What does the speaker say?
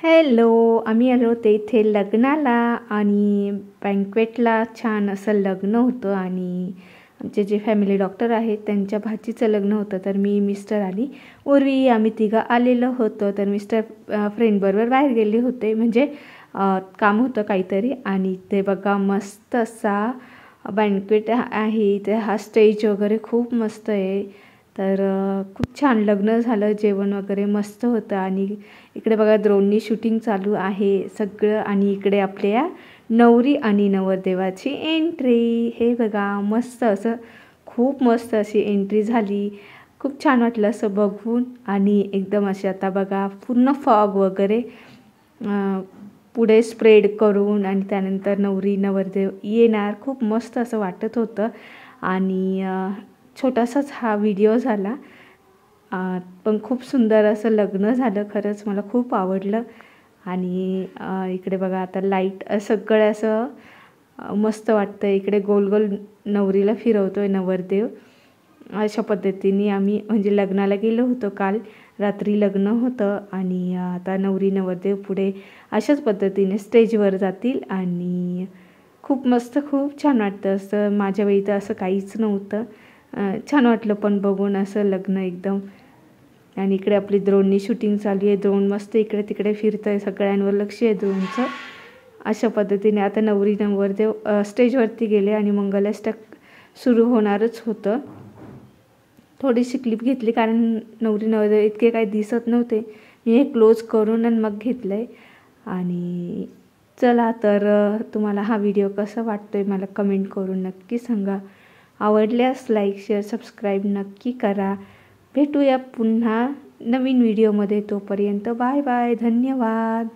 Hello, आम्ही आलो होतो इथे लग्नाला आणि बँक्वेटला. छान असं लग्न होतं आणि आमचे जे फॅमिली डॉक्टर आहेत त्यांच्या भाचीचं लग्न होतं. तर मी, मिस्टर आणि उर्वी आम्ही तिघं आलेलो होतो. तर मिस्टर फ्रेंडबरोबर बाहेर गेले होते, म्हणजे काम होतं काहीतरी. आणि ते बघा मस्त असा बँक्वेट आहे इथे. हा स्टेज वगैरे खूप मस्त आहे. तर खूप छान लग्न झालं, जेवण वगैरे मस्त होतं. आणि इकडे बघा ड्रोननी शूटिंग चालू आहे सगळं. आणि इकडे आपल्या नवरी आणि नवरदेवाची एंट्री. हे बघा मस्त असं, खूप मस्त अशी एंट्री झाली. खूप छान वाटलं असं बघून. आणि एकदम असे आता बघा पूर्ण फॉग वगैरे पुढे स्प्रेड करून आणि त्यानंतर नवरी नवरदेव येणार. खूप मस्त असं वाटत होतं. आणि छोटासाच हा व्हिडिओ झाला, पण खूप सुंदर असं लग्न झालं. खरंच मला खूप आवडलं. आणि इकडे बघा आता लाईट सगळं असं मस्त वाटतं. इकडे गोल गोल नवरीला फिरवतो आहे नवरदेव. अशा पद्धतीने आम्ही म्हणजे लग्नाला गेलो होतो. काल रात्री लग्न होतं आणि आता नवरी नवरदेव पुढे अशाच पद्धतीने स्टेजवर जातील. आणि खूप मस्त, खूप छान वाटतं. असं माझ्या वेळी तर असं काहीच नव्हतं. छान वाटलं पण बघून असं लग्न एकदम. आणि इकडे आपली ड्रोननी शूटिंग चालू आहे. ड्रोन मस्त इकडे तिकडे फिरतं आहे, सगळ्यांवर लक्ष आहे ड्रोनचं. अशा पद्धतीने आता नवरी नवरदेव स्टेजवरती गेले आणि मंगलाष्टक सुरू होणारच होतं. थोडीशी क्लिप घेतली कारण नवरी नवरदेव इतके काही दिसत नव्हते. मी हे क्लोज करून आणि मग घेतलं आहे. आणि चला तर तुम्हाला हा व्हिडिओ कसा वाटतो आहे मला कमेंट करून नक्की सांगा. आवडल्यास लाईक, शेअर, सबस्क्राईब नक्की करा. भेटूया पुन्हा नवीन व्हिडिओमध्ये. तोपर्यंत बाय बाय, धन्यवाद.